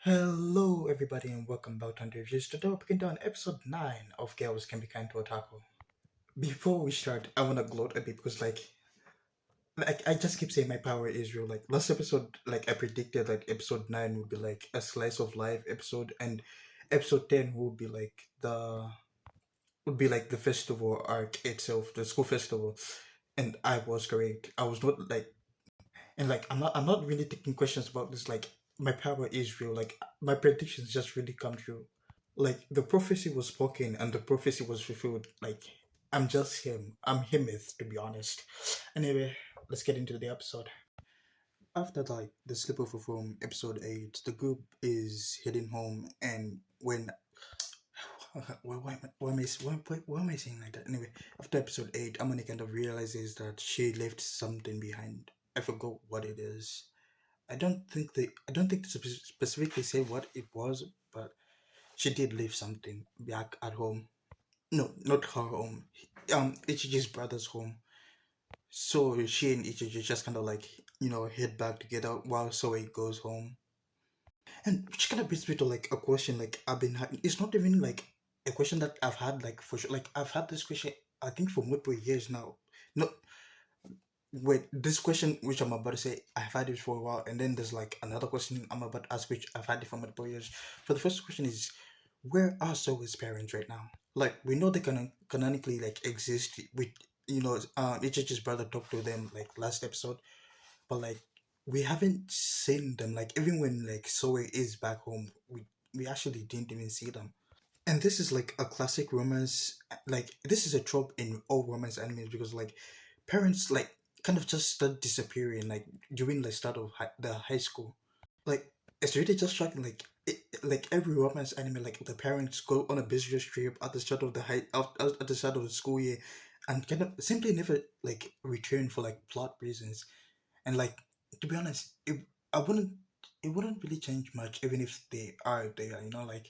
Hello, everybody, and welcome back to the reviews. Today, we're beginning on episode 9 of Girls Can Be Kind to Otaku. Before we start, I want to gloat a bit because, I just keep saying my power is real. Like, last episode, I predicted that episode 9 would be like a slice of life episode, and episode 10 would be like the festival arc itself, the school festival. And I was correct. I was not I'm not really taking questions about this. Like, my power is real. Like, my predictions just really come true. Like, the prophecy was spoken and the prophecy was fulfilled. Like, I'm just him. I'm himeth, to be honest. Anyway, let's get into the episode. After the sleepover from episode 8, the group is heading home, and when why am I saying like that? Anyway, after episode 8, Amani kind of realizes that she left something behind. I forgot what it is. I don't think they specifically say what it was, but she did leave something back at home. No, not her home. Ichiji's brother's home. So she and Ichiji just kind of head back together while Soe goes home. And which kind of brings me to like a question like I've been having. It's not even like a question that I've had like for sure. Like, I've had this question I think for multiple years now. No, wait, this question which I'm about to say, I've had it for a while, and then there's like another question I'm about to ask which I've had it for multiple years. So the first question is, where are Soe's parents right now? Like, we know they canonically like exist with Ichichi's brother talked to them like last episode, but like we haven't seen them. Like, even when like Soe is back home, we actually didn't even see them. And this is like a classic romance. Like, this is a trope in all romance animes because like parents like kind of just start disappearing like during the start of the high school. Like, it's really just shocking. Like every romance anime, like the parents go on a business trip at the start of the at the start of the school year, and kind of simply never like return for like plot reasons. And like, to be honest, I wouldn't it wouldn't really change much even if they are there, like.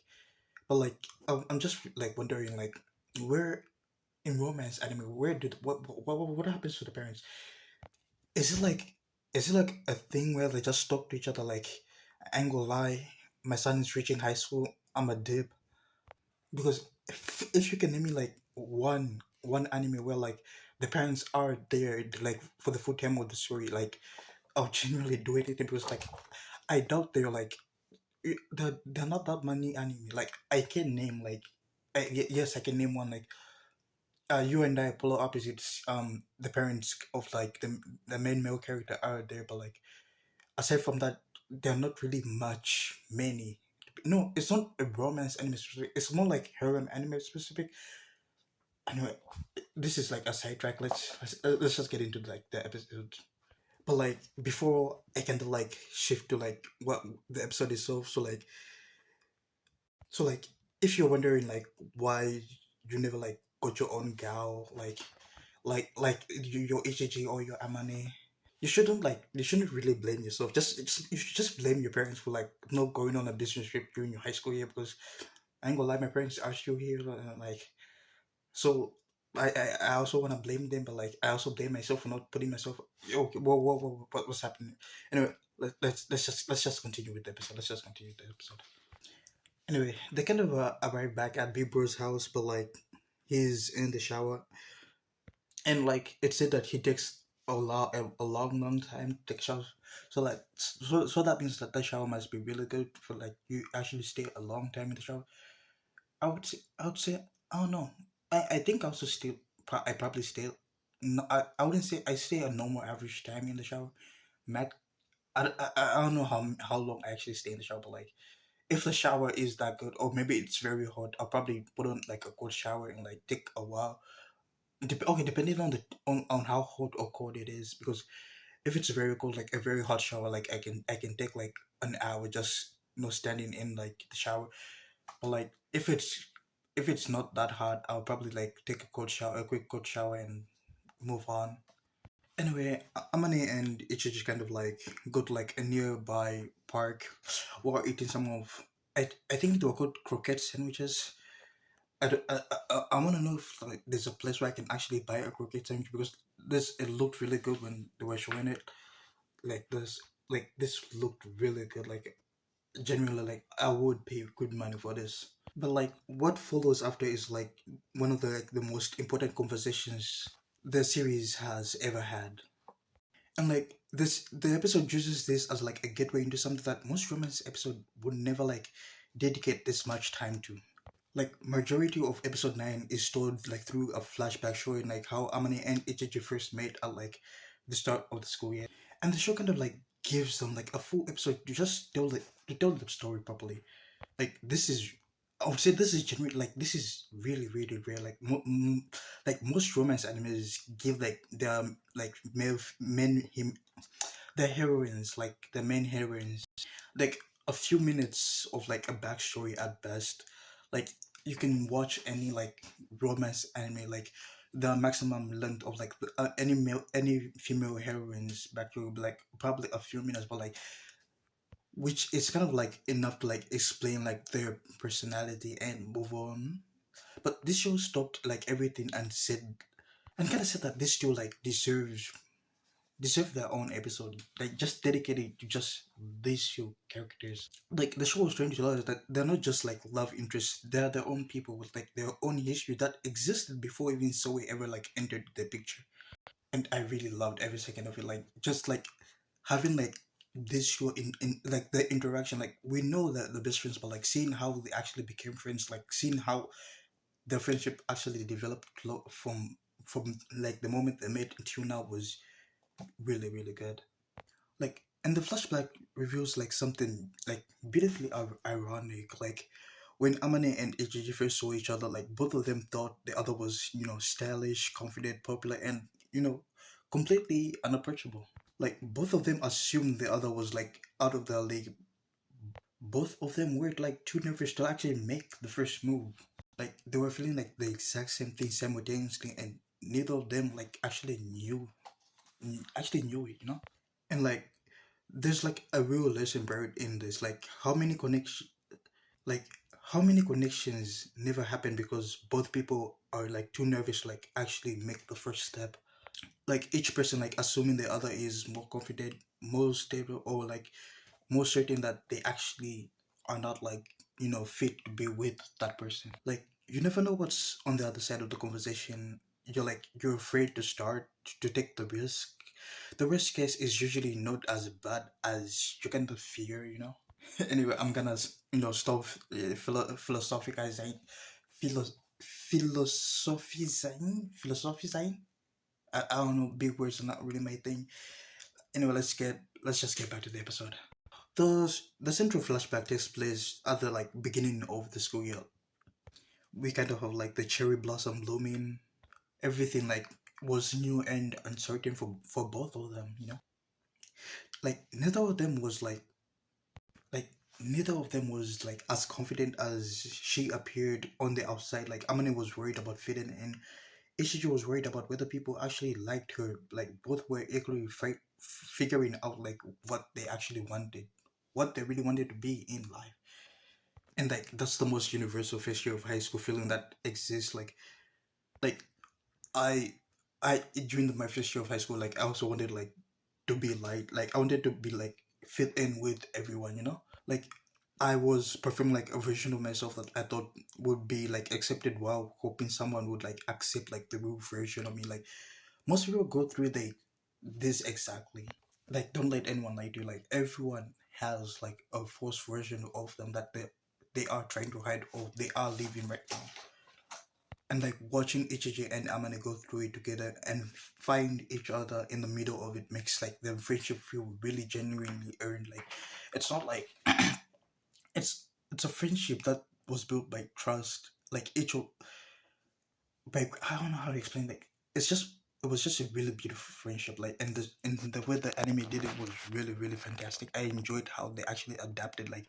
But like, I'm just like wondering like, where in romance anime, where did what happens to the parents? Is it like a thing where they just talk to each other like, I ain't gonna lie, my son is reaching high school, I'm a dip? Because if you can name me like one anime where like the parents are there like for the full time of the story, like I'll genuinely do anything because like I doubt they're like they're not that many anime. Like, I can name like yes, I can name one like you and I polar opposites. The parents of like the main male character are there, but like aside from that, they're not really much many. No, it's not a romance anime specific. It's more like harem anime specific. Anyway, this is like a sidetrack. Let's just get into like the episode. But like, before I can like shift to like what the episode is, so like if you're wondering like why you never like got your own gal, your HG or your Amane, you shouldn't really blame yourself. You should just blame your parents for like not going on a business trip during your high school year, because I ain't gonna lie, my parents are still here, like. So I also want to blame them, but like I also blame myself for not putting myself. Okay, whoa, what's happening? Anyway, let's just continue with the episode. Let's just continue with the episode. Anyway, they kind of arrive back at Big Bro's house, but like he's in the shower, and like it said that he takes a long time to take a shower. So that means that the shower must be really good for like you actually stay a long time in the shower. I would say I don't know. I think I also still I probably stay. No, I wouldn't say I stay a normal average time in the shower. Mac, I don't know how long I actually stay in the shower, but like if the shower is that good, or maybe it's very hot, I'll probably put on like a cold shower and like take a while. Okay, depending on on how hot or cold it is, because if it's very cold, like a very hot shower, like I can take like an hour just standing in like the shower. But like if it's not that hot, I'll probably like take a quick cold shower and move on. Anyway, Amane and Ichi kind of like go to like a nearby park while eating some of I think they were called croquette sandwiches. I want to know if like there's a place where I can actually buy a croquette sandwich, because this it looked really good when they were showing it. Like this looked really good. Like, Genuinely, like I would pay good money for this. But like what follows after is like one of the most important conversations the series has ever had. And like this the episode uses this as like a gateway into something that most romance episode would never like dedicate this much time to. Like majority of episode 9 is told like through a flashback showing like how Amane and Ichiji first met at like the start of the school year. And the show kind of like gives them like a full episode to just tell to tell the story properly. Like this is, I would say this is genuine. Like this is really really rare. Like like most romance animes give like their like male men him the heroines, like the main heroines, like a few minutes of like a backstory at best. Like you can watch any like romance anime, like the maximum length of like any male any female heroines backstory will be like probably a few minutes, but like which is kind of like enough to like explain like their personality and move on. But this show stopped like everything and said and kind of said that this show like deserve their own episode, like just dedicated to just these two characters. Like the show was trying to tell us that they're not just like love interests; they're their own people with like their own history that existed before even Zoe ever like entered the picture. And I really loved every second of it. Like just like having like this show in like the interaction. Like we know that the best friends, but like seeing how they actually became friends, like seeing how their friendship actually developed from like the moment they met until now was really really good. Like and the flashback reveals like something like beautifully ironic. Like when Amane and Ejiji first saw each other, like both of them thought the other was, stylish, confident, popular, and completely unapproachable. Like both of them assumed the other was like out of their league. Both of them were like too nervous to actually make the first move. Like they were feeling like the exact same thing simultaneously, and neither of them like actually knew it. And like there's like a real lesson buried in this. Like how many connections never happen because both people are like too nervous to like actually make the first step. Like each person like assuming the other is more confident, more stable, or like more certain that they actually are not like fit to be with that person. Like you never know what's on the other side of the conversation. You're afraid to start, to take the risk. The worst case is usually not as bad as you kind of fear. Anyway, I'm gonna stop philosophizing, philo- philosophizing. I don't know, big words are not really my thing. Anyway, let's just get back to the episode. The central flashback takes place at the like beginning of the school year. We kind of have like the cherry blossom blooming. Everything like was new and uncertain for both of them. Like like neither of them was like as confident as she appeared on the outside. Like Amane was worried about fitting in. Ishiji was worried about whether people actually liked her. Like both were equally figuring out like what they actually wanted, what they really wanted to be in life. And like that's the most universal first year of high school feeling that exists. Like I I during my first year of high school, like I also wanted like to be liked. Like I wanted to be like fit in with everyone. Like I was performing like a version of myself that I thought would be like accepted while hoping someone would like accept like the real version of me. Like most people go through this exactly. Like don't let anyone lie to you. Like everyone has like a false version of them that they are trying to hide or they are living right now. And like watching Ichiji and Amane go through it together and find each other in the middle of it makes like the friendship feel really genuinely earned. Like it's not like it's a friendship that was built by trust. Like like I don't know how to explain. Like it was just a really beautiful friendship. Like and the way the anime did it was really really fantastic. I enjoyed how they actually adapted like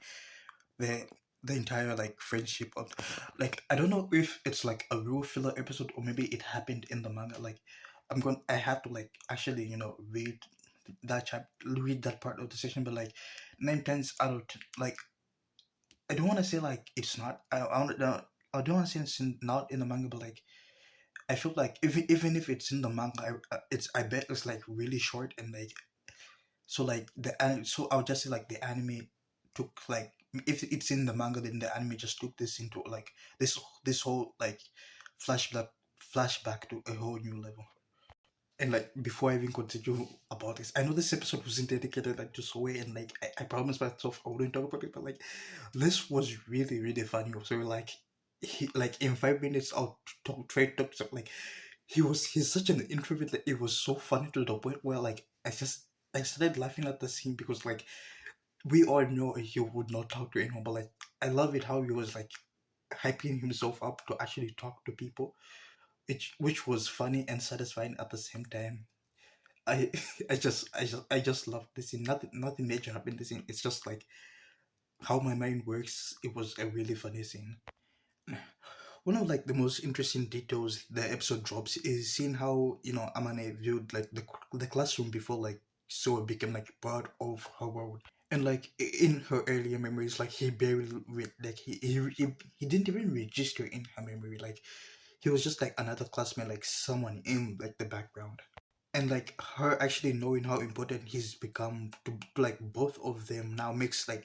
the the entire like friendship of like I don't know if it's like a real filler episode or maybe it happened in the manga. Like I have to like actually read that part of the session, but like 9 times out of like I don't want to say like it's not I don't want to say it's not in the manga, but like I feel like even if it's in the manga, I bet it's like really short and like so like so I'll just say like the anime took like, if it's in the manga, then the anime just took this into like this whole like flashback flashback to a whole new level. And like, before I even continue about this, I know this episode wasn't dedicated like to Soe, and like I promised myself I wouldn't talk about it, but like this was really really funny. So like, he like in 5 minutes I'll talk trade talk so, like he's such an introvert that it was so funny to the point where like I started laughing at the scene, because like we all know he would not talk to anyone, but like I love it how he was like hyping himself up to actually talk to people, which was funny and satisfying at the same time. I I just love this scene. Nothing major happened in this scene. It's just like how my mind works. It was a really funny scene. One of like the most interesting details the episode drops is seeing how, Amane viewed like the classroom before like so it became like part of her world. And like in her earlier memories, like he barely like he didn't even register in her memory. Like he was just like another classmate, like someone in like the background. And like her actually knowing how important he's become to like both of them now makes like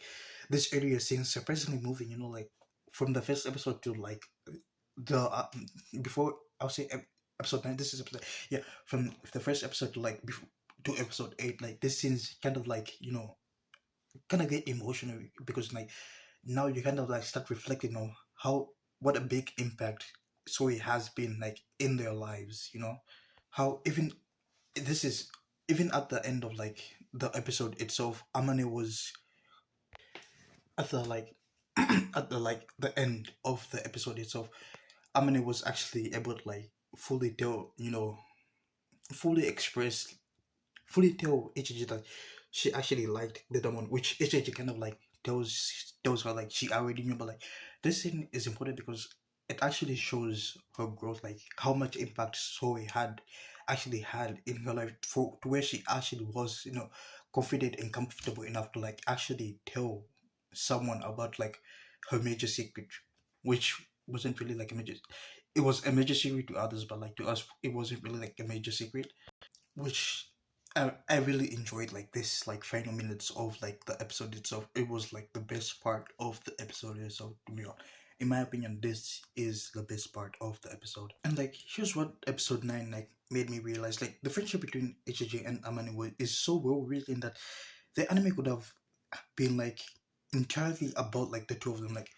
this earlier scene surprisingly moving. Like from the first episode to like the before, I'll say episode 9. This is episode, yeah, from the first episode to like before to episode 8. Like this scene's kind of like, kind of get emotional, because like now you kind of like start reflecting on how what a big impact Soy has been like in their lives. How even this is even at the end of like the episode itself, Amane was at the like at the like the end of the episode itself, Amane was actually able to like fully tell, fully express, fully tell HG that she actually liked the demon, which HG kind of like tells her like she already knew, but like this thing is important because it actually shows her growth, like how much impact Zoe had actually had in her life, for to where she actually was, confident and comfortable enough to like actually tell someone about like her major secret, which wasn't really like a major. It was a major secret to others, but like to us, it wasn't really like a major secret, which I really enjoyed like this like final minutes of like the episode itself. It was like the best part of the episode itself, to me. In my opinion, this is the best part of the episode. And like here's what episode 9 like made me realize, like the friendship between HJ and Amane is so well written that the anime could have been like entirely about like the two of them. Like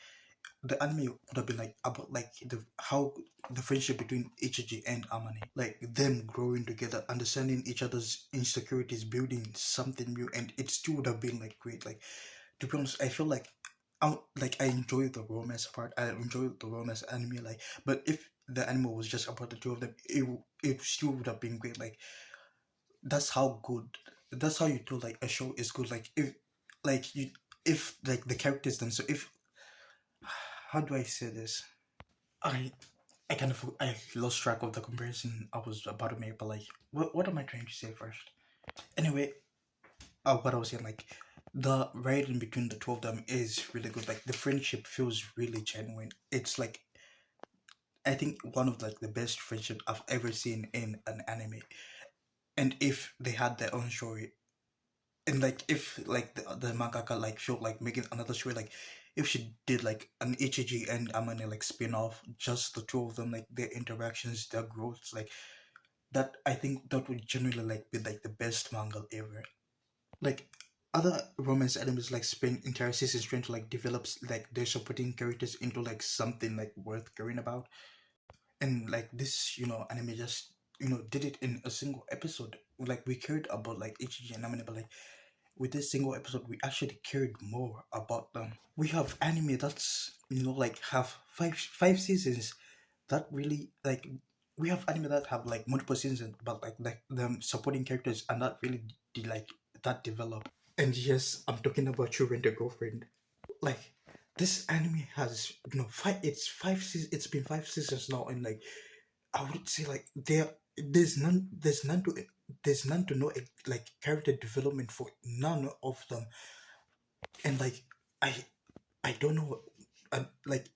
the anime would have been like about like the friendship between Ichiji and Amane, like them growing together, understanding each other's insecurities, building something new, and it still would have been like great. Like to be honest, I feel like I enjoy the romance part. I enjoy the romance anime, like, but if the anime was just about the two of them, it still would have been great. Like that's how good. That's how you do like a show is good. Like like you if like the characters themselves, if how do I say this? I I kind of I lost track of the comparison I was about to make, but like, what am I trying to say first? Anyway, what I was saying, like, the writing between the two of them is really good. Like, the friendship feels really genuine. It's like, I think one of like the best friendship I've ever seen in an anime. And if they had their own story, and like if like the mangaka like felt like making another story, like if she did like an Ichiji and Amane like spin-off, just the two of them, like their interactions, their growths, like that, I think that would genuinely like be like the best manga ever. Like other romance animes like spend entire seasons trying to like develop like their supporting characters into like something like worth caring about, and like this, anime just did it in a single episode. Like we cared about like Ichiji and Amane, but like with this single episode, we actually cared more about them. We have anime that's like have five seasons that really like we have anime that have like multiple seasons, but like the supporting characters are not really like that developed. And yes, I'm talking about You Rent a Girlfriend. Like this anime has five. It's 5 seasons. It's been 5 seasons now, and like I would say like there's none to know like character development for none of them. And like I I don't know, like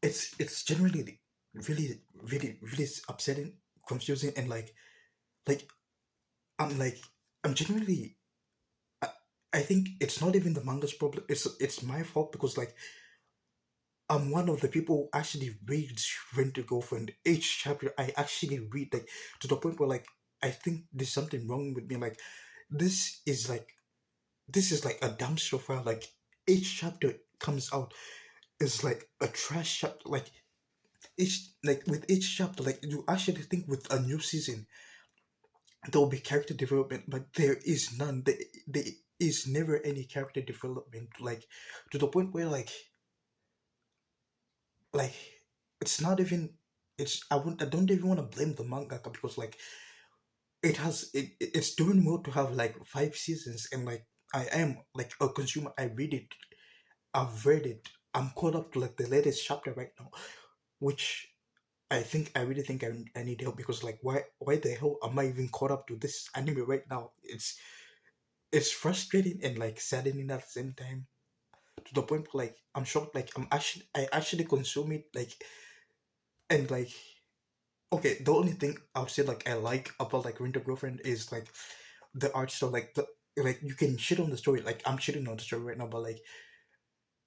it's generally really upsetting, confusing, and like I'm like I'm genuinely I think it's not even the manga's problem. It's my fault because like I'm one of the people who actually reads Rent a Girlfriend. Each chapter I actually read like to the point where like I think there's something wrong with me. Like this is like this is like a dumpster fire. Like each chapter comes out is like a trash chapter. Like each like with each chapter, like you actually think with a new season there will be character development, but there is none. There is never any character development. Like to the point where like it's not even it's I don't even want to blame the mangaka because like it's doing well to have like 5 seasons and like I am like a consumer. I read it. I've read it. I'm caught up to like the latest chapter right now, which I really think I need help because like why the hell am I even caught up to this anime right now? It's frustrating and like saddening at the same time to the point where like I'm shocked like I actually consume it like and like okay, the only thing I'll say like I like about like Rent a Girlfriend is like the art style, like the like you can shit on the story. Like I'm shitting on the story right now, but like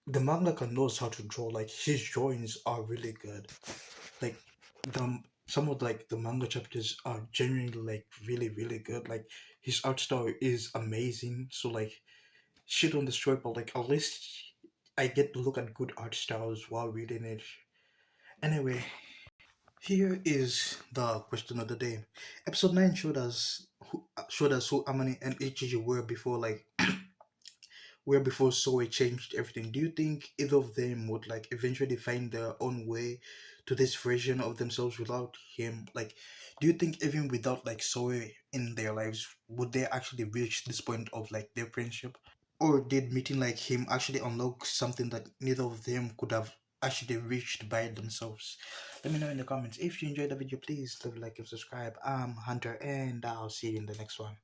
the mangaka knows how to draw. Like his drawings are really good. Like the some of like the manga chapters are genuinely like really good. Like his art style is amazing. So like shit on the story, but like at least I get to look at good art styles while reading it. Anyway, here is the question of the day. Episode 9 showed us who Amani and Ichiji were before like where before Soe changed everything. Do you think either of them would like eventually find their own way to this version of themselves without him? Like, do you think even without like Soe in their lives, would they actually reach this point of like their friendship? Or did meeting like him actually unlock something that neither of them could have actually reached by themselves? Let me know in the comments. If you enjoyed the video, please leave a like and subscribe. I'm Hunter, and I'll see you in the next one.